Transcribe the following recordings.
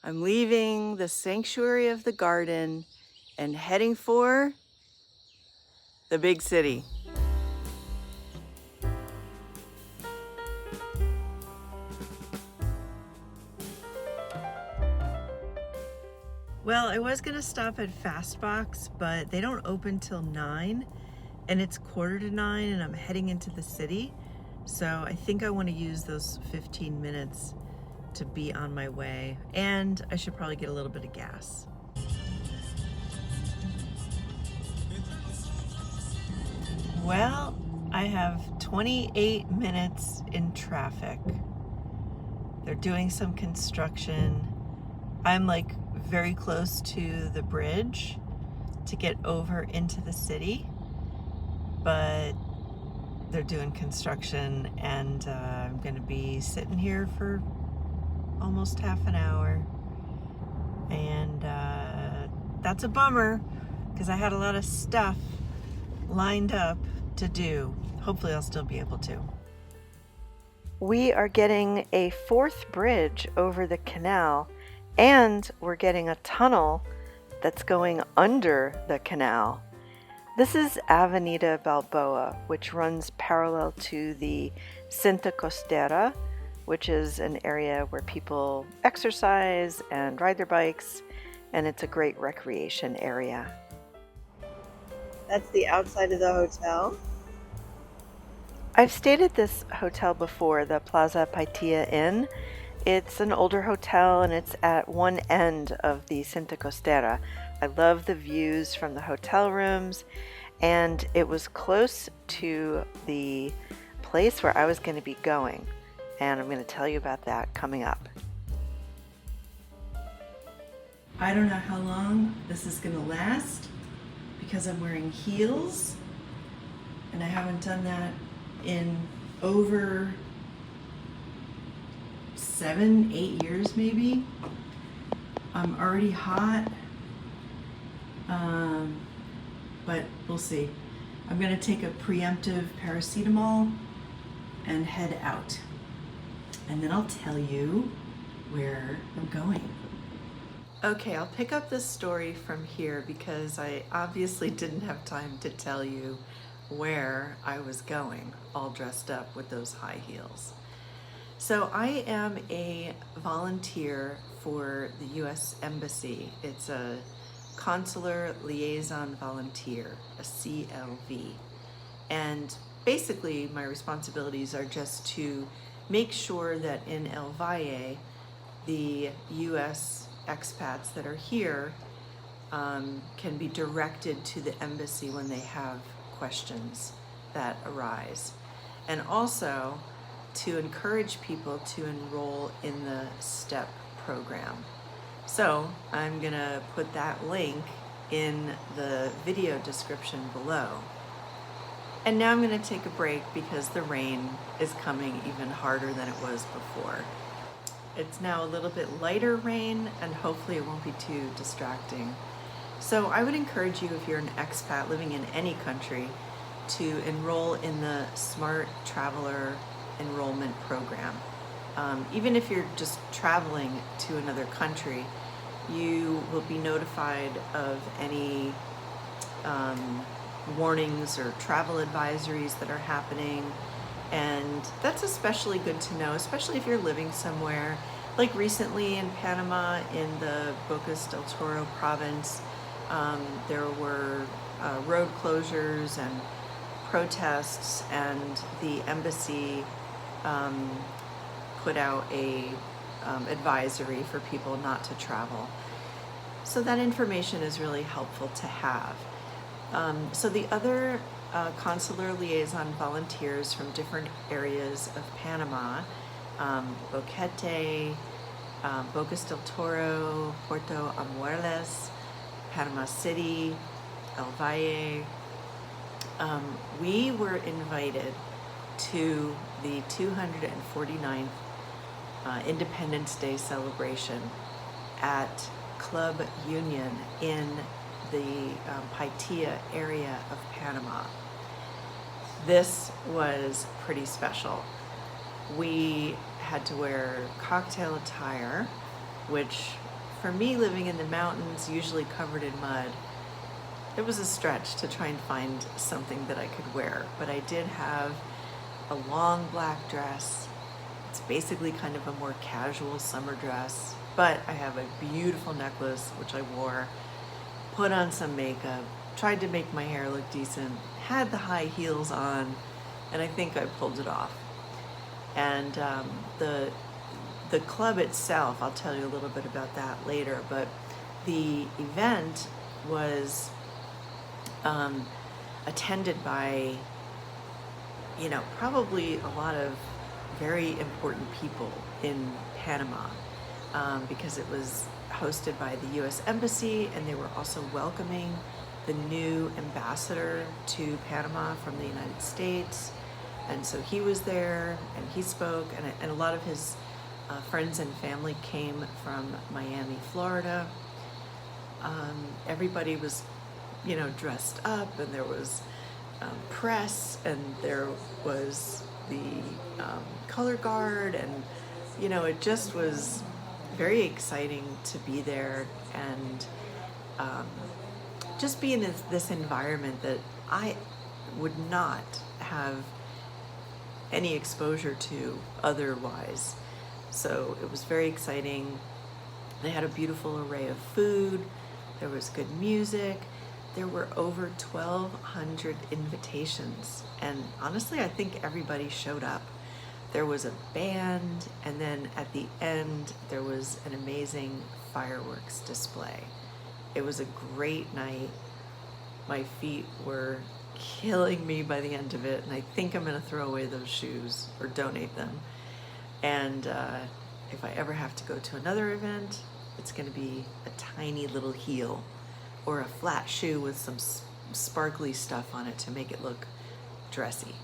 I'm leaving the sanctuary of the garden and heading for the big city. Well, I was gonna stop at Fastbox, but they don't open till 9 and it's 8:45 and I'm heading into the city. So I think I want to use those 15 minutes to be on my way, and I should probably get a little bit of gas. Well, I have 28 minutes in traffic. They're doing some construction. I'm like very close to the bridge to get over into the city, but they're doing construction, and I'm gonna be sitting here for almost half an hour, and that's a bummer because I had a lot of stuff lined up to do. Hopefully I'll still be able to. We are getting a fourth bridge over the canal, and we're getting a tunnel that's going under the canal. This is Avenida Balboa, which runs parallel to the Cinta Costera, which is an area where people exercise and ride their bikes, and it's a great recreation area. That's the outside of the hotel. I've stayed at this hotel before, the Plaza Paitilla Inn. It's an older hotel and it's at one end of the Cinta Costera. I love the views from the hotel rooms, and it was close to the place where I was going to be going, and I'm going to tell you about that coming up. I don't know how long this is going to last because I'm wearing heels, and I haven't done that in over 7-8 years maybe. I'm already hot, but we'll see. I'm gonna take a preemptive paracetamol and head out, and then I'll tell you where I'm going. Okay, I'll pick up this story from here because I obviously didn't have time to tell you where I was going, all dressed up with those high heels. So I am a volunteer for the U.S. Embassy. It's a Consular Liaison Volunteer, a CLV. And basically my responsibilities are just to make sure that in El Valle, the U.S. expats that are here can be directed to the embassy when they have questions that arise. And also to encourage people to enroll in the STEP program. So I'm gonna put that link in the video description below. And now I'm gonna take a break because the rain is coming even harder than it was before. It's now a little bit lighter rain, and hopefully it won't be too distracting. So I would encourage you, if you're an expat living in any country, to enroll in the Smart Traveler Enrollment Program. Even if you're just traveling to another country, you will be notified of any warnings or travel advisories that are happening, and that's especially good to know, especially if you're living somewhere. Like recently in Panama, in the Bocas del Toro province, there were road closures and protests, and the embassy put out a advisory for people not to travel. So that information is really helpful to have. So the other consular liaison volunteers from different areas of Panama, Boquete, Bocas del Toro, Puerto Amuerles, Panama City, El Valle, we were invited to the 249th Independence Day celebration at Club Union in the Paitilla area of Panama. This was pretty special. We had to wear cocktail attire, which for me, living in the mountains, usually covered in mud, it was a stretch to try and find something that I could wear. But I did have a long black dress. It's basically kind of a more casual summer dress, but I have a beautiful necklace, which I wore, put on some makeup, tried to make my hair look decent, had the high heels on, and I think I pulled it off. And the club itself, I'll tell you a little bit about that later, but the event was attended by, you know, probably a lot of very important people in Panama, because it was hosted by the US Embassy, and they were also welcoming the new ambassador to Panama from the United States. And so he was there and he spoke, and a lot of his friends and family came from Miami, Florida. Everybody was, you know, dressed up, and there was press, and there was the color guard, and, you know, it just was very exciting to be there and just be in this environment that I would not have any exposure to otherwise. So it was very exciting. They had a beautiful array of food. There was good music. There were over 1,200 invitations. And honestly, I think everybody showed up. There was a band, and then at the end, there was an amazing fireworks display. It was a great night. My feet were killing me by the end of it, and I think I'm gonna throw away those shoes or donate them. And if I ever have to go to another event, it's gonna be a tiny little heel or a flat shoe with some sparkly stuff on it to make it look dressy.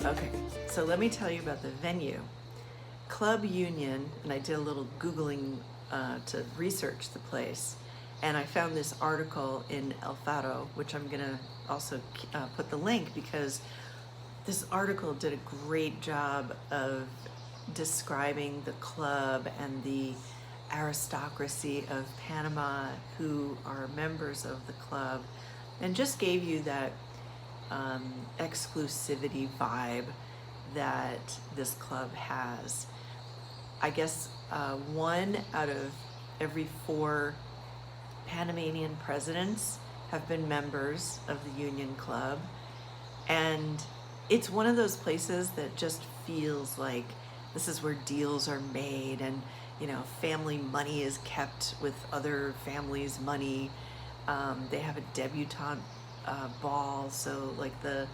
Okay, so let me tell you about the venue. 𝐏𝐚𝐬𝐴, and I did a little Googling to research the place, and I found this article in El Faro, which I'm gonna also put the link, because this article did a great job of describing the club and the aristocracy of Panama who are members of the club, and just gave you that exclusivity vibe that this club has. I guess 1 out of every 4 Panamanian presidents have been members of the Union Club, and it's one of those places that just feels like this is where deals are made, and, you know, family money is kept with other families' money. They have a debutante ball, so like the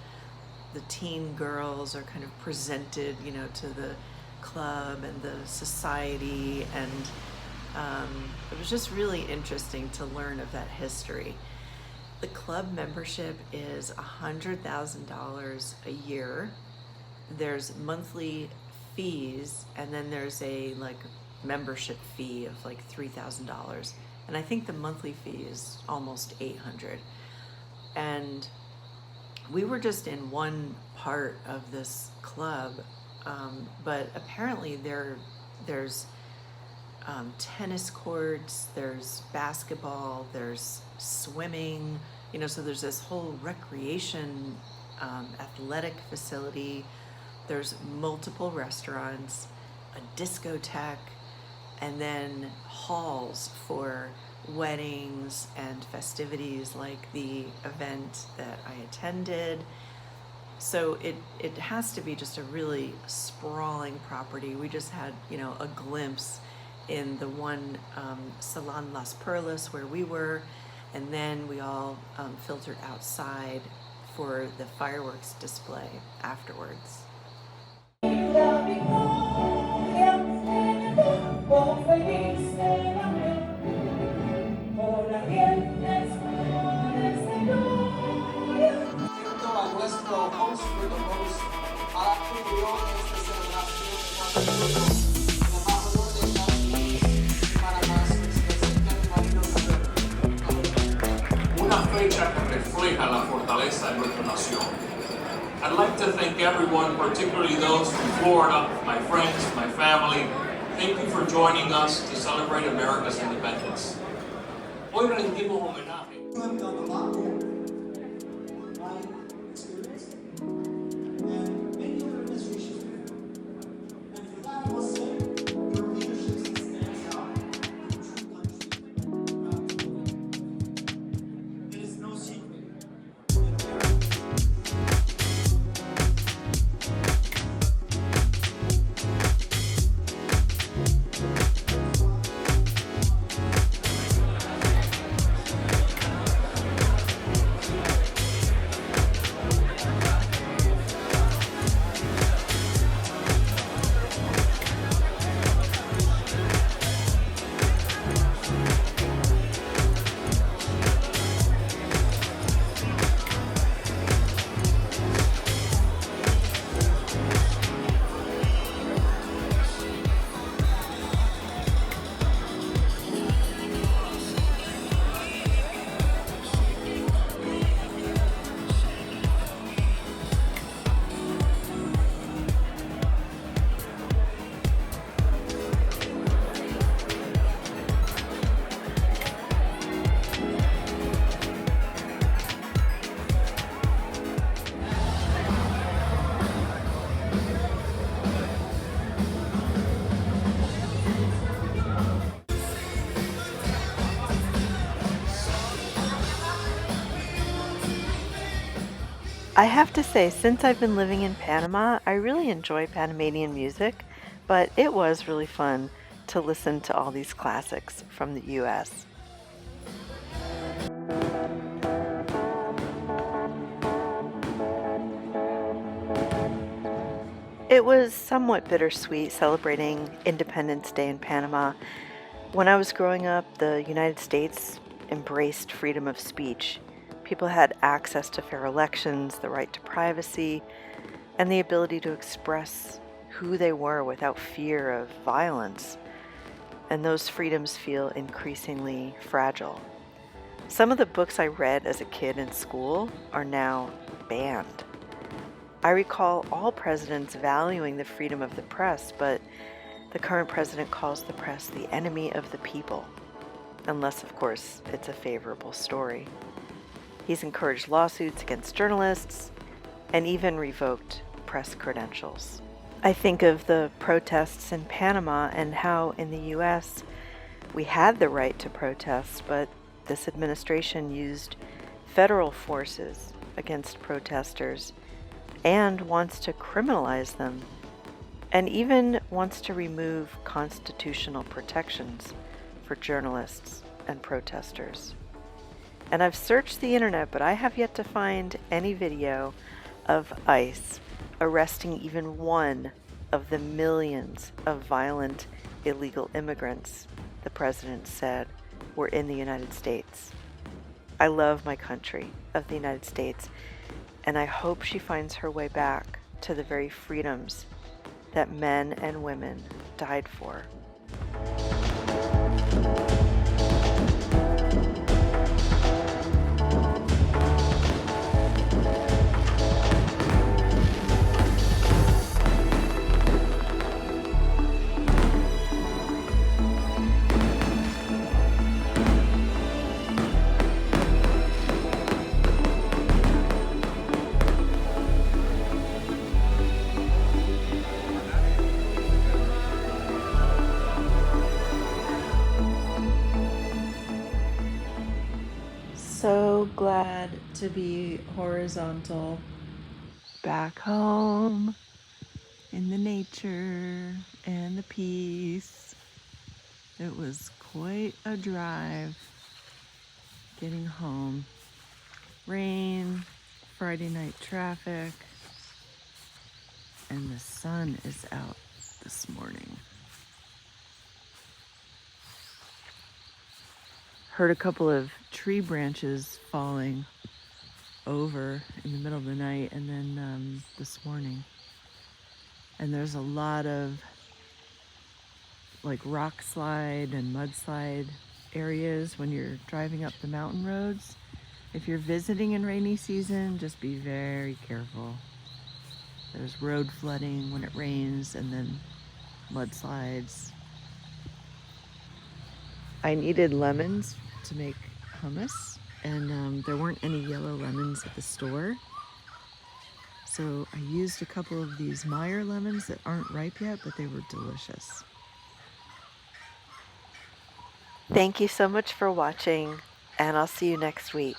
teen girls are kind of presented, you know, to the club and the society, and it was just really interesting to learn of that history. The club membership is $100,000 a year. There's monthly fees, and then there's a like membership fee of like $3,000, and I think the monthly fee is almost $800. And we were just in one part of this club, but apparently there's tennis courts, there's basketball, there's swimming, you know, so there's this whole recreation athletic facility. There's multiple restaurants, a discotheque, and then halls for weddings and festivities like the event that I attended. So it has to be just a really sprawling property. We just had, you know, a glimpse in the one Salon Las Perlas where we were, and then we all filtered outside for the fireworks display afterwards. Una fecha que refleja la fortaleza de nuestra nación. I'd like to thank everyone, particularly those from Florida, my friends, my family. Thank you for joining us to celebrate America's independence. Hoy rendimos homenaje. I have to say, since I've been living in Panama, I really enjoy Panamanian music, but it was really fun to listen to all these classics from the US. It was somewhat bittersweet celebrating Independence Day in Panama. When I was growing up, the United States embraced freedom of speech. People had access to fair elections, the right to privacy, and the ability to express who they were without fear of violence. And those freedoms feel increasingly fragile. Some of the books I read as a kid in school are now banned. I recall all presidents valuing the freedom of the press, but the current president calls the press the enemy of the people, unless, of course, it's a favorable story. He's encouraged lawsuits against journalists and even revoked press credentials. I think of the protests in Panama and how in the US we had the right to protest, but this administration used federal forces against protesters and wants to criminalize them, and even wants to remove constitutional protections for journalists and protesters. And I've searched the internet, but I have yet to find any video of ICE arresting even one of the millions of violent illegal immigrants the president said were in the United States. I love my country of the United States, and I hope she finds her way back to the very freedoms that men and women died for. So glad to be horizontal. back home in the nature and the peace. It was quite a drive getting home. Rain, Friday night traffic, and the sun is out this morning. Heard a couple of tree branches falling over in the middle of the night and then this morning. And there's a lot of like rock slide and mudslide areas when you're driving up the mountain roads. If you're visiting in rainy season, just be very careful. There's road flooding when it rains and then mudslides. I needed lemons to make hummus, and there weren't any yellow lemons at the store. So I used a couple of these Meyer lemons that aren't ripe yet, but they were delicious. Thank you so much for watching, and I'll see you next week.